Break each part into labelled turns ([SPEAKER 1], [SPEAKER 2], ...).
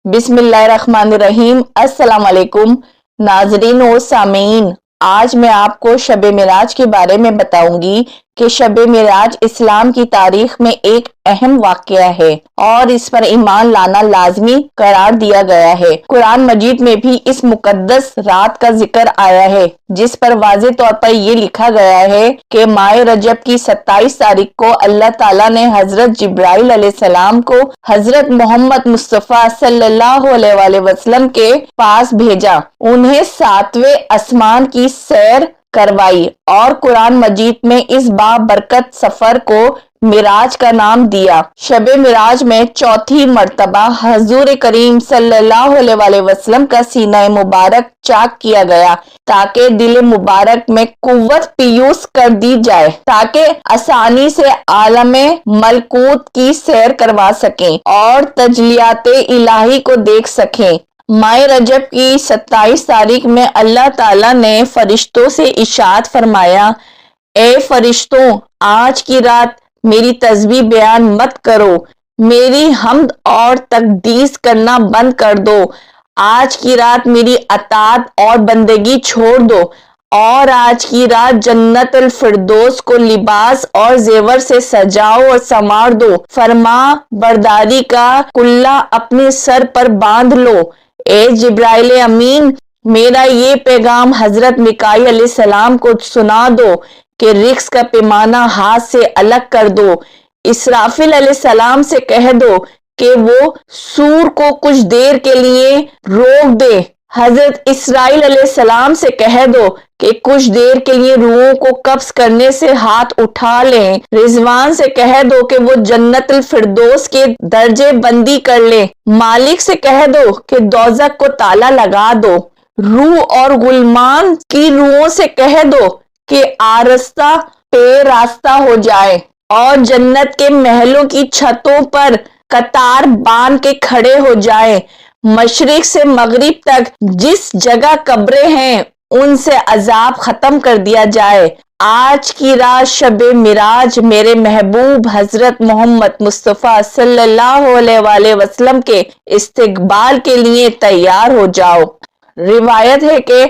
[SPEAKER 1] بسم اللہ الرحمن الرحیم۔ السلام علیکم ناظرین و سامعین، آج میں آپ کو شب معراج کے بارے میں بتاؤں گی کہ شب معراج اسلام کی تاریخ میں ایک اہم واقعہ ہے اور اس پر ایمان لانا لازمی قرار دیا گیا ہے۔ قرآن مجید میں بھی اس مقدس رات کا ذکر آیا ہے، جس پر واضح طور پر یہ لکھا گیا ہے کہ ماہ رجب کی 27 تاریخ کو اللہ تعالیٰ نے حضرت جبرائیل علیہ السلام کو حضرت محمد مصطفیٰ صلی اللہ علیہ وآلہ وسلم کے پاس بھیجا، انہیں 7ویں آسمان کی سیر کروائی اور قرآن مجید میں اس بابرکت سفر کو معراج کا نام دیا۔ شب معراج میں چوتھی مرتبہ حضور کریم صلی اللہ علیہ وآلہ وسلم کا سینہ مبارک چاک کیا گیا تاکہ دل مبارک میں قوت پیوس کر دی جائے، تاکہ آسانی سے عالم ملکوت کی سیر کروا سکیں اور تجلیات الہی کو دیکھ سکیں۔ ماہ رجب کی 27 تاریخ میں اللہ تعالیٰ نے فرشتوں سے ارشاد فرمایا، اے فرشتوں، آج کی رات میری تسبیح بیان مت کرو، میری حمد اور تقدیس کرنا بند کر دو، آج کی رات میری اطاعت اور بندگی چھوڑ دو اور آج کی رات جنت الفردوس کو لباس اور زیور سے سجاؤ اور سنوار دو، فرما برداری کا کلہ اپنے سر پر باندھ لو۔ اے جبرائیل امین، میرا یہ پیغام حضرت میکائیل علیہ السلام کو سنا دو کہ رزق کا پیمانہ ہاتھ سے الگ کر دو۔ اسرافیل علیہ السلام سے کہہ دو کہ وہ سور کو کچھ دیر کے لیے روک دے۔ حضرت اسرائیل علیہ السلام سے کہہ دو کہ کچھ دیر کے لیے روحوں کو قبض کرنے سے ہاتھ اٹھا لیں۔ رضوان سے کہہ دو کہ وہ جنت الفردوس کے درجے بندی کر لیں۔ مالک سے کہہ دو کہ دوزخ کو تالا لگا دو۔ روح اور غلمان کی روحوں سے کہہ دو کہ آرستہ پہ راستہ ہو جائے اور جنت کے محلوں کی چھتوں پر قطار باندھ کے کھڑے ہو جائیں۔ مشرق سے مغرب تک جس جگہ قبریں ہیں ان سے عذاب ختم کر دیا جائے۔ آج کی رات شب معراج میرے محبوب حضرت محمد مصطفیٰ صلی اللہ علیہ وآلہ وسلم کے استقبال کے لیے تیار ہو جاؤ۔ روایت ہے کہ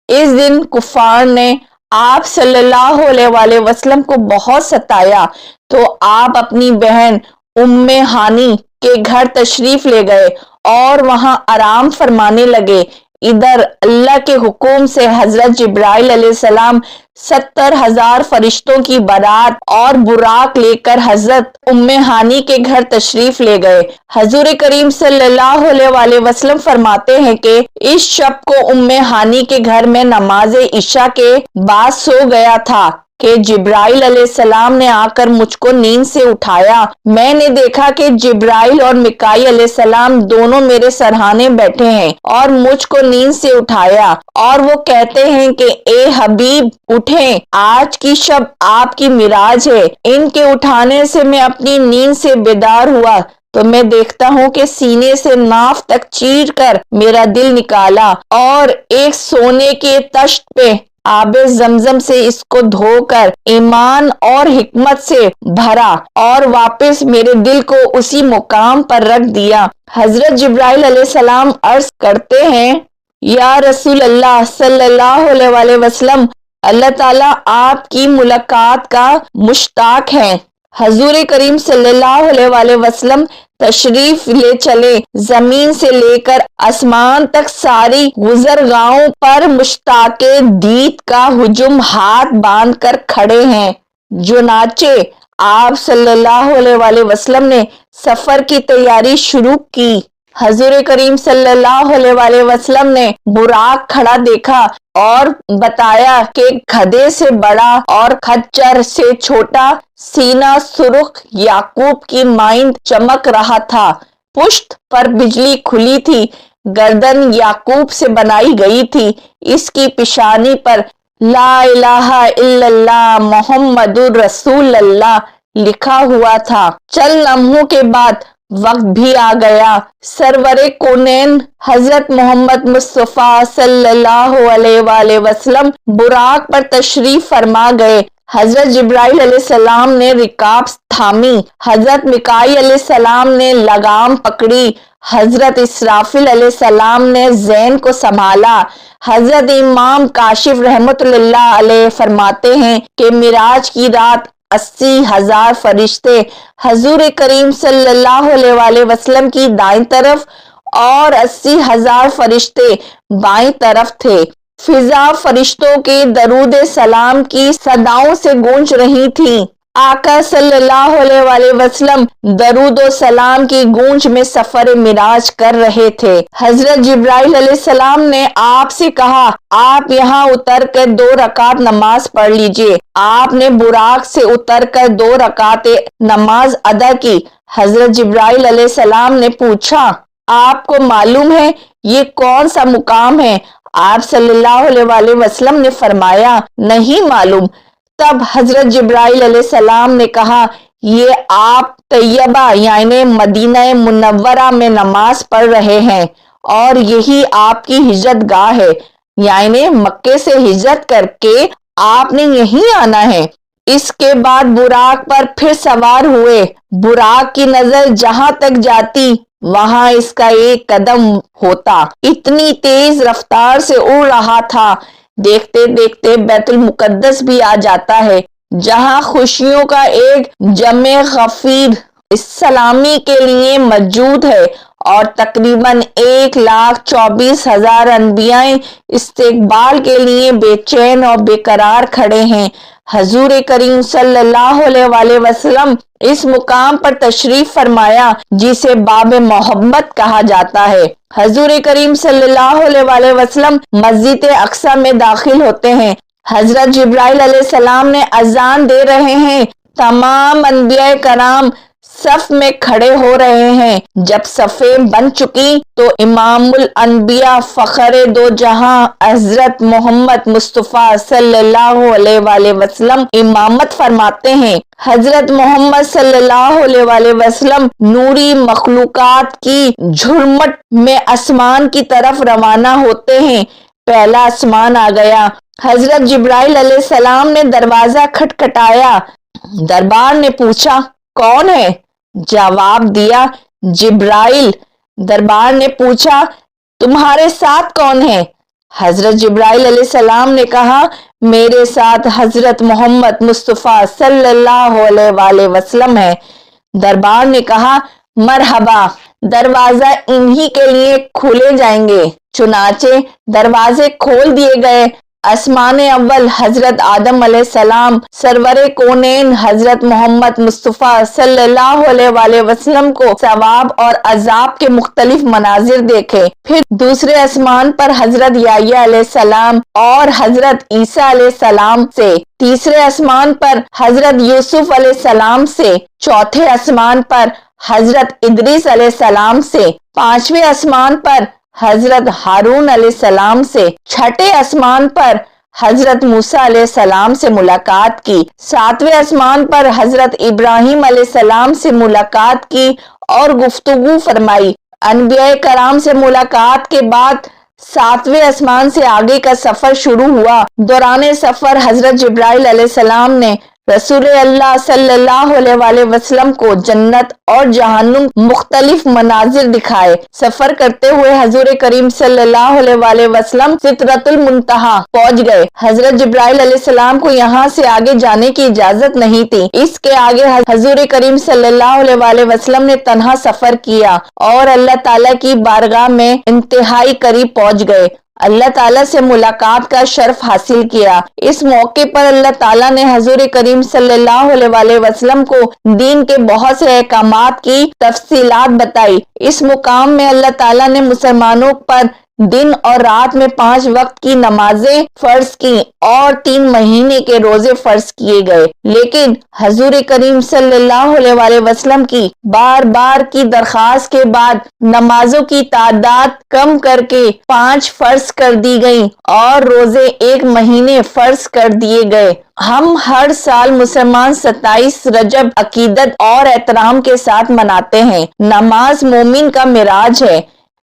[SPEAKER 1] اس دن کفار نے آپ صلی اللہ علیہ وآلہ وسلم کو بہت ستایا تو آپ اپنی بہن ام ہانی کے گھر تشریف لے گئے اور وہاں آرام فرمانے لگے۔ ادھر اللہ کے حکم سے حضرت جبرائیل علیہ السلام 70,000 فرشتوں کی بارات اور براق لے کر حضرت ام ہانی کے گھر تشریف لے گئے۔ حضور کریم صلی اللہ علیہ وآلہ وسلم فرماتے ہیں کہ اس شب کو ام ہانی کے گھر میں نماز عشاء کے بعد سو گیا تھا کہ جبرائیل علیہ السلام نے آ کر مجھ کو نیند سے اٹھایا۔ میں نے دیکھا کہ جبرائیل اور میکائیل علیہ السلام دونوں میرے سرہانے بیٹھے ہیں اور مجھ کو نیند سے اٹھایا اور وہ کہتے ہیں کہ اے حبیب اٹھیں، آج کی شب آپ کی معراج ہے۔ ان کے اٹھانے سے میں اپنی نیند سے بیدار ہوا تو میں دیکھتا ہوں کہ سینے سے ناف تک چیر کر میرا دل نکالا اور ایک سونے کے تشت پہ آب زمزم سے اس کو دھو کر ایمان اور حکمت سے بھرا اور واپس میرے دل کو اسی مقام پر رکھ دیا۔ حضرت جبرائیل علیہ السلام عرض کرتے ہیں، یا رسول اللہ صلی اللہ علیہ وآلہ وسلم، اللہ تعالیٰ آپ کی ملاقات کا مشتاق ہے۔ حضور کریم صلی اللہ علیہ وآلہ وسلم تشریف لے چلے، زمین سے لے کر آسمان تک ساری گزرگاہوں پر مشتاق دید کا ہجوم ہاتھ باندھ کر کھڑے ہیں۔ چنانچہ آپ صلی اللہ علیہ وآلہ وسلم نے سفر کی تیاری شروع کی۔ حضور کریم صلی اللہ علیہ وآلہ وسلم نے براق کھڑا دیکھا اور بتایا کہ گدھے سے بڑا اور خچر سے چھوٹا، سینہ سرخ یاقوت کی مانند چمک رہا تھا، پشت پر بجلی کھلی تھی، گردن یاقوت سے بنائی گئی تھی، اس کی پیشانی پر لا الہ الا اللہ محمد رسول اللہ لکھا ہوا تھا۔ چند لمحوں کے بعد وقت بھی آ گیا۔ سرور کونین حضرت محمد مصطفیٰ صلی اللہ علیہ وآلہ وسلم براق پر تشریف فرما گئے۔ حضرت جبرائیل علیہ السلام نے رکاب تھامی، حضرت میکائیل علیہ السلام نے لگام پکڑی، حضرت اسرافیل علیہ السلام نے زین کو سنبھالا۔ حضرت امام کاشف رحمۃ اللہ علیہ فرماتے ہیں کہ معراج کی رات 80,000 فرشتے حضور کریم صلی اللہ علیہ وآلہ وسلم کی دائیں طرف اور 80,000 فرشتے بائیں طرف تھے۔ فضا فرشتوں کے درود سلام کی صداؤں سے گونج رہی تھی۔ آقا صلی اللہ علیہ وآلہ وسلم درود و سلام کی گونج میں سفر معراج کر رہے تھے۔ حضرت جبرائیل علیہ السلام نے آپ سے کہا، آپ یہاں اتر کر 2 رکعت نماز پڑھ لیجئے۔ آپ نے براق سے اتر کر 2 رکعت نماز ادا کی۔ حضرت جبرائیل علیہ السلام نے پوچھا، آپ کو معلوم ہے یہ کون سا مقام ہے؟ آپ صلی اللہ علیہ وآلہ وسلم نے فرمایا، نہیں معلوم۔ تب حضرت جبرائیل علیہ السلام نے کہا، یہ آپ طیبہ یعنی مدینہ منورہ میں نماز پڑھ رہے ہیں اور یہی آپ کی ہجرت گاہ ہے، یعنی مکے سے ہجرت کر کے آپ نے یہیں آنا ہے۔ اس کے بعد براق پر پھر سوار ہوئے۔ براق کی نظر جہاں تک جاتی وہاں اس کا ایک قدم ہوتا، اتنی تیز رفتار سے اڑ رہا تھا۔ دیکھتے دیکھتے بیت المقدس بھی آ جاتا ہے، جہاں خوشیوں کا ایک جمع غفیر سلامی کے لیے موجود ہے اور تقریباً 1,24,000 انبیاء استقبال کے لیے بے چین اور بے قرار کھڑے ہیں۔ حضور کریم صلی اللہ علیہ وآلہ وسلم اس مقام پر تشریف فرمایا جسے باب محبت کہا جاتا ہے۔ حضور کریم صلی اللہ علیہ وآلہ وسلم مسجد اقصی میں داخل ہوتے ہیں۔ حضرت جبرائیل علیہ السلام نے اذان دے رہے ہیں، تمام انبیاء کرام صف میں کھڑے ہو رہے ہیں۔ جب صفیں بن چکی تو امام الانبیاء فخر دو جہاں حضرت محمد مصطفیٰ صلی اللہ علیہ وآلہ وسلم امامت فرماتے ہیں۔ حضرت محمد صلی اللہ علیہ وآلہ وسلم نوری مخلوقات کی جھرمٹ میں آسمان کی طرف روانہ ہوتے ہیں۔ پہلا آسمان آ گیا۔ حضرت جبرائیل علیہ السلام نے دروازہ کھٹکھٹایا۔ دربار نے پوچھا، کون ہے؟ جواب دیا، جبرائیل۔ دربار نے پوچھا، تمہارے ساتھ کون ہے؟ حضرت جبرائیل علیہ السلام نے کہا، میرے ساتھ حضرت محمد مصطفیٰ صلی اللہ علیہ وآلہ وسلم ہے۔ دربار نے کہا، مرحبا، دروازہ انہی کے لیے کھولے جائیں گے۔ چنانچہ دروازے کھول دیے گئے۔ آسمان اول حضرت آدم علیہ السلام، سرور کونین حضرت محمد مصطفیٰ صلی اللہ علیہ وآلہ وسلم کو ثواب اور عذاب کے مختلف مناظر دیکھے۔ پھر دوسرے آسمان پر حضرت یحییٰ علیہ السلام اور حضرت عیسیٰ علیہ السلام سے، تیسرے آسمان پر حضرت یوسف علیہ السلام سے، چوتھے آسمان پر حضرت ادریس علیہ السلام سے، پانچویں آسمان پر حضرت ہارون علیہ السلام سے، چھٹے آسمان پر حضرت موسیٰ علیہ السلام سے ملاقات کی، ساتویں آسمان پر حضرت ابراہیم علیہ السلام سے ملاقات کی اور گفتگو فرمائی۔ انبیاء کرام سے ملاقات کے بعد ساتویں آسمان سے آگے کا سفر شروع ہوا۔ دوران سفر حضرت جبرائیل علیہ السلام نے رسول اللہ صلی اللہ علیہ وآلہ وسلم کو جنت اور جہنم مختلف مناظر دکھائے۔ سفر کرتے ہوئے حضور کریم صلی اللہ علیہ وآلہ وسلم سدرۃ المنتہا پہنچ گئے۔ حضرت جبرائیل علیہ السلام کو یہاں سے آگے جانے کی اجازت نہیں تھی۔ اس کے آگے حضور کریم صلی اللہ علیہ وآلہ وسلم نے تنہا سفر کیا اور اللہ تعالیٰ کی بارگاہ میں انتہائی قریب پہنچ گئے۔ اللہ تعالیٰ سے ملاقات کا شرف حاصل کیا۔ اس موقع پر اللہ تعالیٰ نے حضور کریم صلی اللہ علیہ وآلہ وسلم کو دین کے بہت سے احکامات کی تفصیلات بتائی۔ اس مقام میں اللہ تعالیٰ نے مسلمانوں پر دن اور رات میں 5 وقت کی نمازیں فرض کی اور 3 مہینے کے روزے فرض کیے گئے، لیکن حضور کریم صلی اللہ علیہ وآلہ وسلم کی بار بار کی درخواست کے بعد نمازوں کی تعداد کم کر کے 5 فرض کر دی گئی اور روزے 1 مہینے فرض کر دیے گئے۔ ہم ہر سال مسلمان 27 رجب عقیدت اور احترام کے ساتھ مناتے ہیں۔ نماز مومن کا معراج ہے۔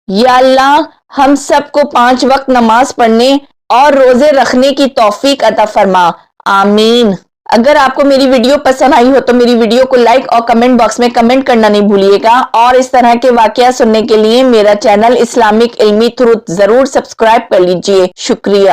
[SPEAKER 1] یا اللہ ہم سب کو 5 وقت نماز پڑھنے اور روزے رکھنے کی توفیق عطا فرما، آمین۔ اگر آپ کو میری ویڈیو پسند آئی ہو تو میری ویڈیو کو لائک اور کمنٹ باکس میں کمنٹ کرنا نہیں بھولیے گا، اور اس طرح کے واقعہ سننے کے لیے میرا چینل اسلامک علمی تھروت ضرور سبسکرائب کر لیجئے۔ شکریہ۔